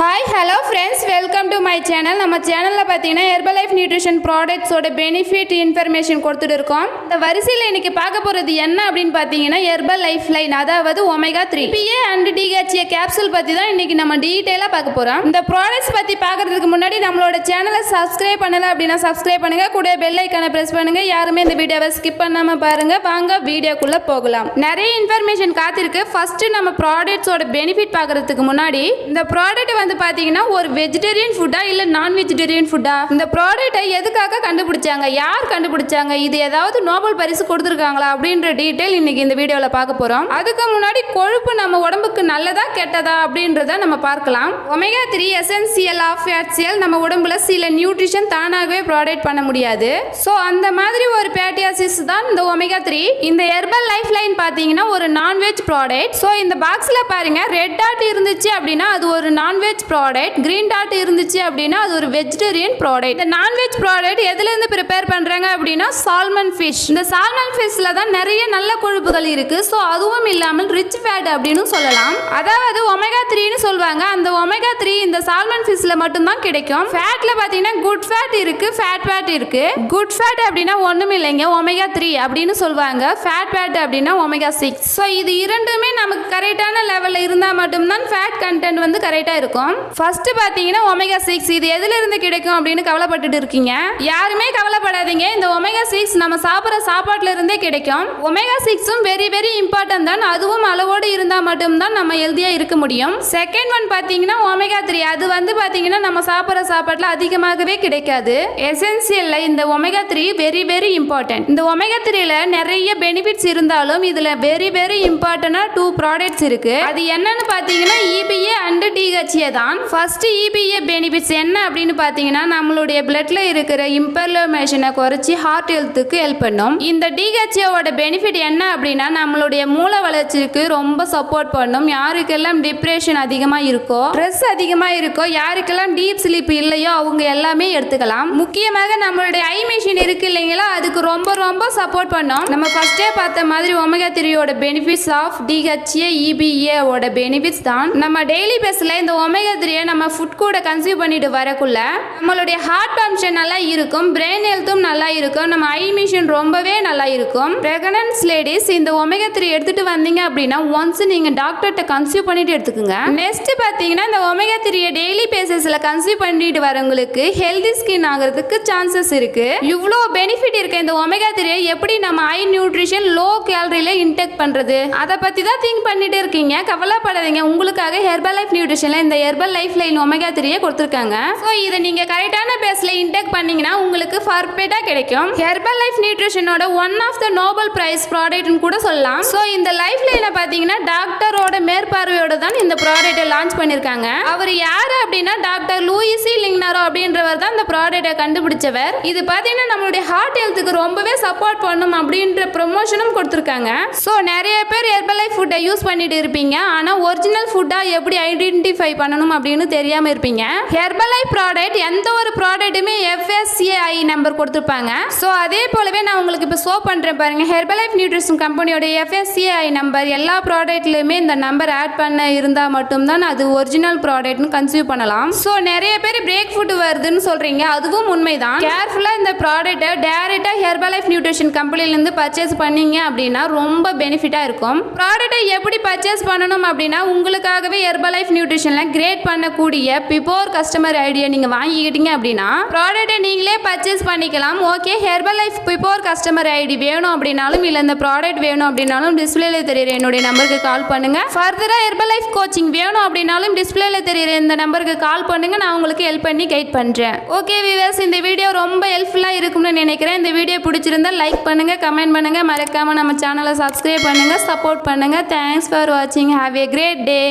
Hi, hello friends, welcome to my channel. நம்ம சேனல்ல பாத்தீங்கன்னா Herbalife Nutrition Products ஓட benefit information கொடுத்துட்டு இருக்கோம். இந்த வரிசையில இன்னைக்கு பார்க்க போறது என்ன அப்படினு பாத்தீங்கன்னா Herbalife line, அதாவது omega 3 EPA and DHA capsule பத்தி தான் இன்னைக்கு நம்ம டீடைலா பார்க்க போறோம். இந்த products பத்தி பார்க்கிறதுக்கு முன்னாடி நம்மளோட சேனலை subscribe பண்ணல அப்படினா subscribe பண்ணுங்க, கூட bell icon-ஐ press பண்ணுங்க. யாருமே இந்த வீடியோவை skip பண்ணாம பாருங்க. வாங்க வீடியோக்குள்ள போகலாம். நிறைய information காத்திருக்கு. ஃபர்ஸ்ட் நம்ம products ஓட benefit பார்க்கிறதுக்கு முன்னாடி இந்த product வந்து பாத்தீங்கன்னா ஒரு வெஜிடேரியன் ஃபுட்டா இல்ல நான் வெஜிடேரியன் ஃபுட்டா, இந்த ப்ராடக்ட்டை எதுக்காக கண்டுபிடிச்சாங்க, யார் கண்டுபிடிச்சாங்க, இது ஏதாவது நோபல் பரிசு கொடுத்திருக்காங்களா அப்படின்ற டீடைல் இன்னைக்கு இந்த வீடியோல பார்க்க போறோம். அதுக்கு முன்னாடி கொழுப்பு நம்ம உடம்புக்கு நல்லதா கெட்டதா அப்படின்றத நம்ம பார்க்கலாம். ஒமேகா 3 எசென்சியல் ஆஃப் ஃபேட் செல் நம்ம உடம்புல சில நியூட்ரிஷன் தானாகவே ப்ராடக்ட் பண்ண முடியாது. சோ அந்த மாதிரி ஒரு ஃபேட்டி ஆசிட்ஸ் தான் இந்த ஒமேகா 3. இந்த ஹெர்பல் லைஃப் லைன் பாத்தீங்கன்னா ஒரு நான்வெஜ் ப்ராடக்ட். சோ இந்த பாக்ஸ்ல பாருங்க, ரெட் டாட் இருந்துச்சு அப்படின்னா அது ஒரு நான்வெஜ் ப்ராடக்ட், கிரீன் டாட் இருந்துச்சு அப்படின்னா அது ஒரு வெஜிடேரியன் ப்ராடக்ட். இந்த நான்வெஜ் ப்ராடக்ட் எதுல இருந்து ப்ரிப்பேர் பண்றாங்க அப்படின்னா சால்மன் ஃபிஷ். இந்த சால்மன் ஃபிஷ்ல தான் நிறைய நல்ல கொழுப்புகள் இருக்கு. சோ அதுவும் இல்லாமல் ரிச் ஃபேட் அப்படினு சொல்லலாம். அதாவது ஒமேகா 3 னு சொல்வாங்க. அந்த ஒமேகா 3 இந்த சால்மன் ஃபிஷ்ல மட்டும் தான் கிடைக்கும். ஃபேட்ல பாத்தீங்கன்னா குட் ஃபேட் இருக்கு, ஃபேட் ஃபேட் இருக்கு. குட் ஃபேட் அப்படினா ஒண்ணும் இல்லைங்க, ஒமேகா 3 அப்படினு சொல்வாங்க. ஃபேட் ஃபேட் அப்படினா ஒமேகா 6. சோ இது இரண்டுமே நமக்கு கரெக்ட்டான லெவல்ல இருந்தா மட்டும் தான் ஃபேட் கண்டென்ட் வந்து கரெக்ட்டா இருக்கும். ஃபர்ஸ்ட் பாத்தீங்கன்னா ஒமேகா 6 இது எதில இருந்து கிடைக்கும் அப்படினு கவலைப்பட்டுட்டு இருக்கீங்க. யாருமே கவலைப்படாதீங்க, இந்த ஒமேகா 6 நம்ம சாப்பிடுற சாப்பாட்டுல இருந்தே கிடைக்கும். ஒமேகா 6ம் வெரி வெரி இம்பார்ட்டன்ட் தான். அதுவும் அளவோடு இருந்தா மட்டும் தான் நம்ம ஹெல்தியா இருக்க முடியும். செகண்ட் ஒன் பாத்தீங்கன்னா ஒமேகா 3, அது வந்து பாத்தீங்கன்னா நம்ம சாப்பிடுற சாப்பாட்டுல அதிகமாகவே கிடைக்காது. எசென்சியல்ல இந்த ஒமேகா 3 வெரி வெரி இம்பார்ட்டன்ட். இந்த ஒமேகா 3ல நிறைய பெனிஃபிட்ஸ் இருந்தாலும் இதுல வெரி வெரி இம்பார்ட்டன்டா 2 ப்ராடக்ட்ஸ் இருக்கு. அது என்னன்னு பாத்தீங்கன்னா EPA and DHA தான். ஃபர்ஸ்ட் EPA பெனிஃபிட்ஸ் என்ன அப்படினு பாத்தீங்கன்னா நம்மளுடைய பிளட்ல இருக்கிற இன்ஃப்ளமேஷனை குறைச்சி ஹார்ட் ஹெல்த்துக்கு ஹெல்ப் பண்ணும். இந்த DHA ஓட பெனிஃபிட் என்ன அப்படினா நம்மளுடைய மூளை வளர்ச்சிக்கு ரொம்ப சப்போர்ட் பண்ணும். யாருக்கெல்லாம் டிப்ரெஷன் அதிகமா இருக்கோ, ஸ்ட்ரெஸ் அதிகமா இருக்கோ, யாருக்கெல்லாம் டீப் ஸ்லீப் இல்லையோ அவங்க எல்லாமே எடுத்துக்கலாம். முக்கியமாக நம்மளுடைய ஐ மிஷின் இருக்கு இல்லைங்களா, அதுக்கு ரொம்ப ரொம்ப சப்போர்ட் பண்ணும். நம்ம ஃபர்ஸ்டே பார்த்த மாதிரி ஒமேகா 3 ஓட பெனிஃபிட்ஸ் ஆஃப் DHA EPA ஓட பெனிஃபிட்ஸ் தான். நம்ம டெய்லி பேஸ்ல இந்த ஒமேகா 3 நம்ம ஃபுட் கூட கன்சியூம் பண்ணிட்டு வரக்குள்ள நம்மளுடைய ஹார்ட் ஃபங்க்ஷன் நல்லா இருக்கும், பிரெயின் ஹெல்த்தும் நல்லா இருக்கும், நம்ம ஐ மிஷன் ரொம்பவே நல்லா இருக்கும். பிரெக்னன்ட் லேடிஸ் இந்த ஒமேகா 3 எடுத்துட்டு வந்தீங்க அப்படின்னா ஒன்ஸ் நீங்க டாக்டர்ட்ட கன்சியூம் பண்ணிட்டு எடுத்துக்கோங்க. நெக்ஸ்ட் பாத்தீங்கன்னா இந்த ஒமேகா 3 டெய்லி பேசிஸ்ல கன்சியூம் பண்ணிட்டு வரவங்களுக்கு ஹெல்தி ஸ்கின் ஆகிறதுக்கு சான்சஸ் இருக்கு. இவ்ளோ பெனிஃபிட் இருக்கு இந்த ஒமேகா 3 எப்படி நம்ம ஹை நியூட்ரிஷன் லோ கேலரியில இன்டேக் பண்றது, அத பத்தி தான் திங்க் பண்ணிட்டு இருக்கீங்க. கவலைப்படாதீங்க, உங்களுக்காக ஹெர்பலைஃப் நியூட்ரிஷன்ல இந்த ஹெர்பல் லைஃப் லைன் ஒமேகா 3 கொடுத்திருக்காங்க. சோ இத நீங்க கரெக்ட்டான பேஸ்ல இன்டேக் பண்ணீங்கனா உங்களுக்கு பர்ஃபெக்ட்டா கிடைக்கும். ஹெர்பல் லைஃப் நியூட்ரிஷனோட one of the Nobel prize product னு கூட சொல்லலாம். சோ இந்த லைஃப் லைனை பாத்தீங்கன்னா டாக்டரோட மேற்பார்வையோட தான் இந்த ப்ராடக்ட்டை லான்ச் பண்ணிருக்காங்க. அவர் யாரு அப்படினா டாக்டர் லூயிஸ் லிங்னாரோ அப்படின்றவர் தான் இந்த ப்ராடக்ட்டை கண்டுபிடிச்சவர். இது பாத்தீங்கன்னா நம்மளுடைய ஹார்ட் ஹெல்த்துக்கு ரொம்பவே சப்போர்ட் பண்ணும் அப்படின்ற ப்ரமோஷனும் கொடுத்திருக்காங்க. சோ நிறைய பேர் ஹெர்பல் லைஃப் ஃபுட்டை யூஸ் பண்ணிட்டு இருப்பீங்க, ஆனா ஒரிஜினல் ஃபுட்டா எப்படி ஐடென்டிஃபை பண்ணணும் அப்படின்னு தெரியாம இருப்பீங்க. ஹெர்பலைஃப் ப்ராடக்ட் எந்த ஒரு ப்ராடக்ட்டுமே FSCI நம்பர் கொடுத்திருப்பாங்க. சோ அதே போலவே நான் உங்களுக்கு இப்ப ஷோ பண்றேன் பாருங்க. ஹெர்பலைஃப் நியூட்ரிஷன் கம்பெனியோட FSCI நம்பர் எல்லா ப்ராடக்ட்லயுமே இந்த நம்பர் ஆட் பண்ண இருந்தா மட்டும் தான் அது ஒரிஜினல் ப்ராடக்ட்னு கன்சியூம் பண்ணலாம். சோ நிறைய பேர் பிரேக் ஃபுட் வருதுன்னு சொல்றீங்க, அதுவும் உண்மைதான். கேர்ஃபுல்லா இந்த ப்ராடக்ட்டை டைரக்டா ஹெர்பலைஃப் நியூட்ரிஷன் கம்பெனில இருந்து பர்ச்சேஸ் பண்ணீங்க அப்படின்னா ரொம்ப பெனிஃபிட்டா இருக்கும். ப்ராடக்ட்டை எப்படி பர்ச்சேஸ் பண்ணணும் அப்படின்னா உங்களுக்காகவே ஹெர்பலைஃப் நியூட்ரிஷன்ல கிரேட் பண்ணக்கூடிய பிபோர் கஸ்டமர் ஐடியா நீங்க வாங்கிக்கிட்டீங்க அப்படின்னா ப்ராடக்ட்டை நீங்களே பர்ச்சேஸ் பண்ணிக்கலாம். ஓகே, ஹெர்பலைஃப் பிபோர் கஸ்டமர் ஐடி வேணும் அப்படினாலும் இல்ல இந்த ப்ராடக்ட் வேணும் அப்படினாலும் டிஸ்ப்ளேல தெரியுற என்னோட நம்பருக்கு கால் பண்ணுங்க. ஃபர்தரா ஹெர்பலைஃப் கோச்சிங் வேணும் அப்படினாலும் டிஸ்ப்ளேல தெரியுற இந்த நம்பருக்கு கால் பண்ணுங்க, நான் உங்களுக்கு ஹெல்ப் பண்ணி கைட் பண்றேன். ஓகே வியூவர்ஸ், இந்த வீடியோ ரொம்ப ஹெல்ப்ஃபுல்லா இருக்கும்னு நினைக்கிறேன். இந்த வீடியோ பிடிச்சிருந்தா லைக் பண்ணுங்க, கமெண்ட் பண்ணுங்க, மறக்காம நம்ம சேனலை சப்ஸ்கிரைப் பண்ணுங்க, சப்போர்ட் பண்ணுங்க. தேங்க்ஸ் ஃபார் வாட்சிங். Have a great day.